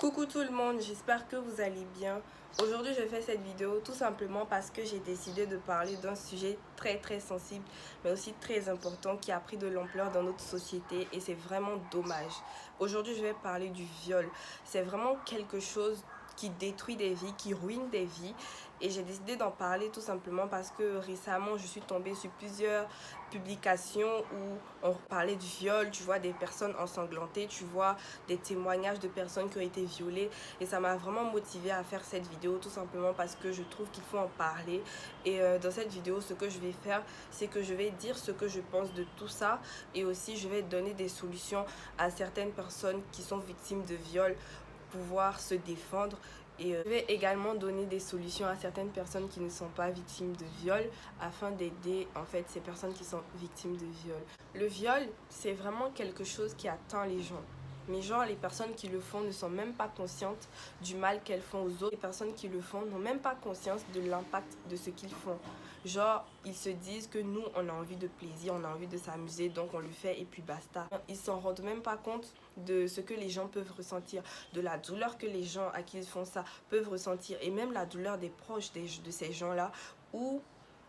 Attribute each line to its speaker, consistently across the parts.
Speaker 1: Coucou tout le monde, j'espère que vous allez bien. Aujourd'hui je fais cette vidéo tout simplement parce que j'ai décidé de parler d'un sujet très sensible mais aussi très important qui a pris de l'ampleur dans notre société et c'est vraiment dommage. Aujourd'hui je vais parler du viol. C'est vraiment quelque chose qui détruit des vies, qui ruine des vies et j'ai décidé d'en parler tout simplement parce que récemment je suis tombée sur plusieurs publications où on parlait du viol, tu vois des personnes ensanglantées, tu vois des témoignages de personnes qui ont été violées et ça m'a vraiment motivée à faire cette vidéo tout simplement parce que je trouve qu'il faut en parler et dans cette vidéo ce que je vais faire c'est que je vais dire ce que je pense de tout ça et aussi je vais donner des solutions à certaines personnes qui sont victimes de viol pour pouvoir se défendre et je vais également donner des solutions à certaines personnes qui ne sont pas victimes de viol afin d'aider en fait ces personnes qui sont victimes de viol. Le viol, c'est vraiment quelque chose qui atteint les gens. Mais genre, les personnes qui le font ne sont même pas conscientes du mal qu'elles font aux autres. Les personnes qui le font n'ont même pas conscience de l'impact de ce qu'ils font. Genre, ils se disent que nous, on a envie de plaisir, on a envie de s'amuser, donc on le fait et puis basta. Ils s'en rendent même pas compte de ce que les gens peuvent ressentir, de la douleur que les gens à qui ils font ça peuvent ressentir et même la douleur des proches de ces gens-là ou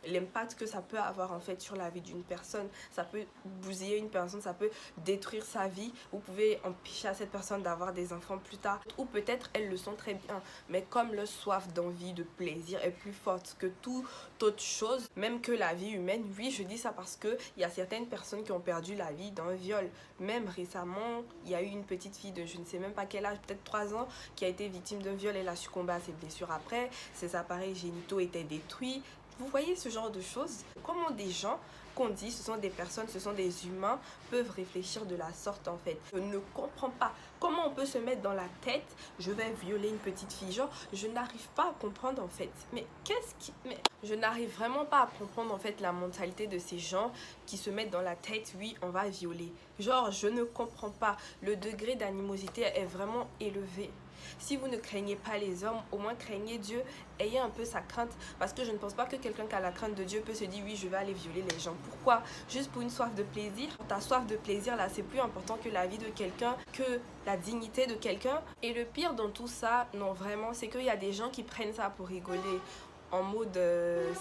Speaker 1: l'impact que ça peut avoir en fait sur la vie d'une personne. Ça peut bousiller une personne, ça peut détruire sa vie. Vous pouvez empêcher à cette personne d'avoir des enfants plus tard ou peut-être elles le sont très bien mais comme leur soif d'envie, de plaisir est plus forte que toute autre chose, même que la vie humaine. Oui, je dis ça parce que il y a certaines personnes qui ont perdu la vie d'un viol. Même récemment, il y a eu une petite fille de je ne sais même pas quel âge, peut-être 3 ans, qui a été victime d'un viol. Elle a succombé à ses blessures après, ses appareils génitaux étaient détruits. Vous voyez ce genre de choses? Comment des gens qu'on dit ce sont des personnes, ce sont des humains peuvent réfléchir de la sorte en fait? Je ne comprends pas comment on peut se mettre dans la tête je vais violer une petite fille. Genre je n'arrive pas à comprendre en fait. Mais qu'est-ce qui... Mais je n'arrive vraiment pas à comprendre en fait la mentalité de ces gens qui se mettent dans la tête oui on va violer. Genre je ne comprends pas. Le degré d'animosité est vraiment élevé. Si vous ne craignez pas les hommes, au moins craignez Dieu, ayez un peu sa crainte. Parce que je ne pense pas que quelqu'un qui a la crainte de Dieu peut se dire oui, je vais aller violer les gens. Pourquoi? Juste pour une soif de plaisir. Ta soif de plaisir là, c'est plus important que la vie de quelqu'un, que la dignité de quelqu'un. Et le pire dans tout ça, non vraiment, c'est qu'il y a des gens qui prennent ça pour rigoler. En mode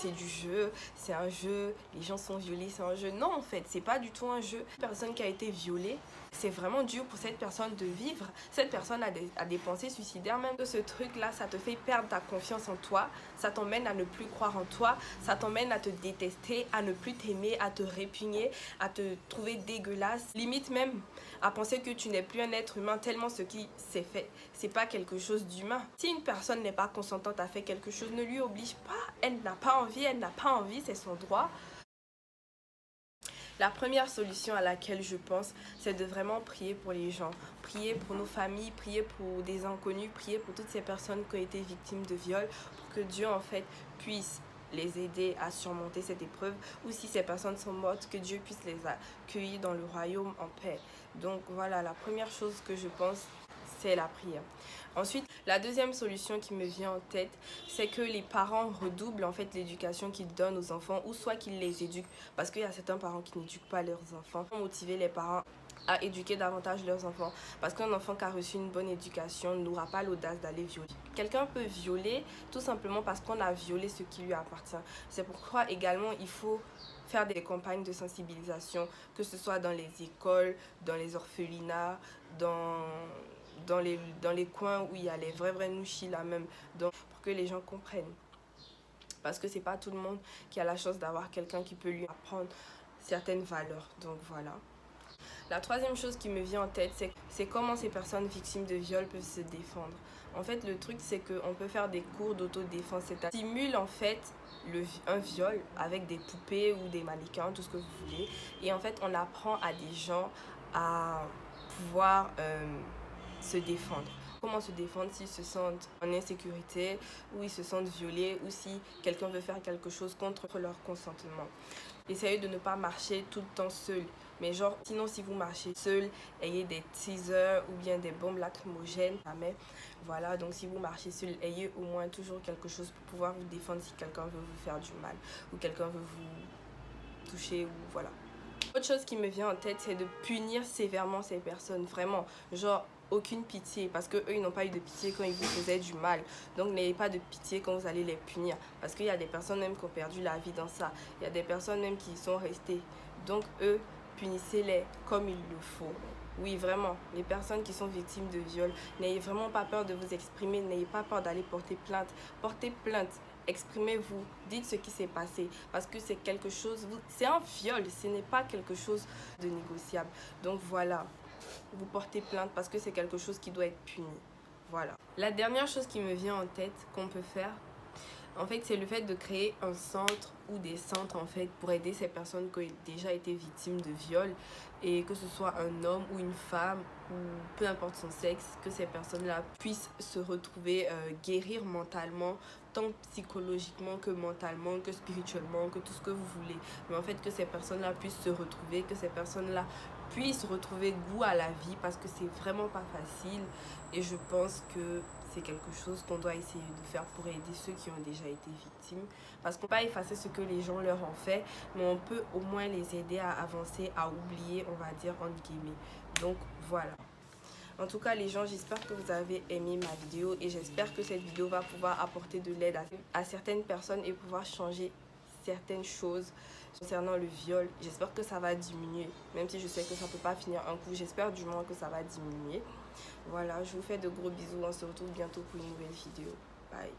Speaker 1: c'est du jeu, c'est un jeu, les gens sont violés, c'est un jeu. Non en fait, c'est pas du tout un jeu. Une personne qui a été violée, c'est vraiment dur pour cette personne de vivre. Cette personne a des pensées suicidaires même. Ce truc là, ça te fait perdre ta confiance en toi, ça t'emmène à ne plus croire en toi, ça t'emmène à te détester, à ne plus t'aimer, à te répugner, à te trouver dégueulasse, limite même à penser que tu n'es plus un être humain tellement ce qui s'est fait, c'est pas quelque chose d'humain. Si une personne n'est pas consentante à faire quelque chose, ne lui oblige pas, elle n'a pas envie, c'est son droit. La première solution à laquelle je pense, c'est de vraiment prier pour les gens. Prier pour nos familles, prier pour des inconnus, prier pour toutes ces personnes qui ont été victimes de viol, pour que Dieu en fait puisse les aider à surmonter cette épreuve, ou si ces personnes sont mortes, que Dieu puisse les accueillir dans le royaume en paix. Donc voilà, la première chose que je pense, c'est la prière. Ensuite, la deuxième solution qui me vient en tête, c'est que les parents redoublent en fait l'éducation qu'ils donnent aux enfants ou soit qu'ils les éduquent parce qu'il y a certains parents qui n'éduquent pas leurs enfants. Motiver les parents à éduquer davantage leurs enfants parce qu'un enfant qui a reçu une bonne éducation n'aura pas l'audace d'aller violer. Quelqu'un peut violer tout simplement parce qu'on a violé ce qui lui appartient. C'est pourquoi également il faut faire des campagnes de sensibilisation, que ce soit dans les écoles, dans les orphelinats, dans les coins où il y a les vrais nouchis là même, donc pour que les gens comprennent. Parce que c'est pas tout le monde qui a la chance d'avoir quelqu'un qui peut lui apprendre certaines valeurs. Donc voilà. La troisième chose qui me vient en tête, c'est comment ces personnes victimes de viol peuvent se défendre. En fait, le truc, c'est qu'on peut faire des cours d'autodéfense. Ça simule en fait un viol avec des poupées ou des mannequins, tout ce que vous voulez. Et en fait, on apprend à des gens à pouvoir se défendre. Comment se défendre s'ils se sentent en insécurité ou ils se sentent violés ou si quelqu'un veut faire quelque chose contre leur consentement. Essayez de ne pas marcher tout le temps seul. Mais genre, sinon si vous marchez seul, ayez des teasers ou bien des bombes lacrymogènes. Jamais. Voilà, donc si vous marchez seul, ayez au moins toujours quelque chose pour pouvoir vous défendre si quelqu'un veut vous faire du mal ou quelqu'un veut vous toucher ou voilà. Autre chose qui me vient en tête, c'est de punir sévèrement ces personnes. Vraiment, genre aucune pitié parce que eux ils n'ont pas eu de pitié quand ils vous faisaient du mal. Donc n'ayez pas de pitié quand vous allez les punir parce qu'il y a des personnes même qui ont perdu la vie dans ça. Il y a des personnes même qui y sont restées. Donc eux, punissez-les comme il le faut. Oui, vraiment, les personnes qui sont victimes de viol, n'ayez vraiment pas peur de vous exprimer, n'ayez pas peur d'aller porter plainte. Portez plainte, exprimez-vous, dites ce qui s'est passé parce que c'est quelque chose, c'est un viol, ce n'est pas quelque chose de négociable. Donc voilà, vous portez plainte parce que c'est quelque chose qui doit être puni. Voilà. La dernière chose qui me vient en tête qu'on peut faire, en fait, c'est le fait de créer un centre ou des centres en fait pour aider ces personnes qui ont déjà été victimes de viol et que ce soit un homme ou une femme ou peu importe son sexe, que ces personnes-là puissent se retrouver guérir mentalement, tant psychologiquement que mentalement, que spirituellement, que tout ce que vous voulez. Mais en fait que ces personnes-là puissent se retrouver, que ces personnes-là puissent retrouver goût à la vie parce que c'est vraiment pas facile et je pense que c'est quelque chose qu'on doit essayer de faire pour aider ceux qui ont déjà été victimes. Parce qu'on ne peut pas effacer ce que les gens leur ont fait, mais on peut au moins les aider à avancer, à oublier, on va dire, entre guillemets. Donc voilà. En tout cas les gens, j'espère que vous avez aimé ma vidéo et j'espère que cette vidéo va pouvoir apporter de l'aide à certaines personnes et pouvoir changer certaines choses concernant le viol. J'espère que ça va diminuer, même si je sais que ça ne peut pas finir un coup, j'espère du moins que ça va diminuer. Voilà, je vous fais de gros bisous, on se retrouve bientôt pour une nouvelle vidéo. Bye.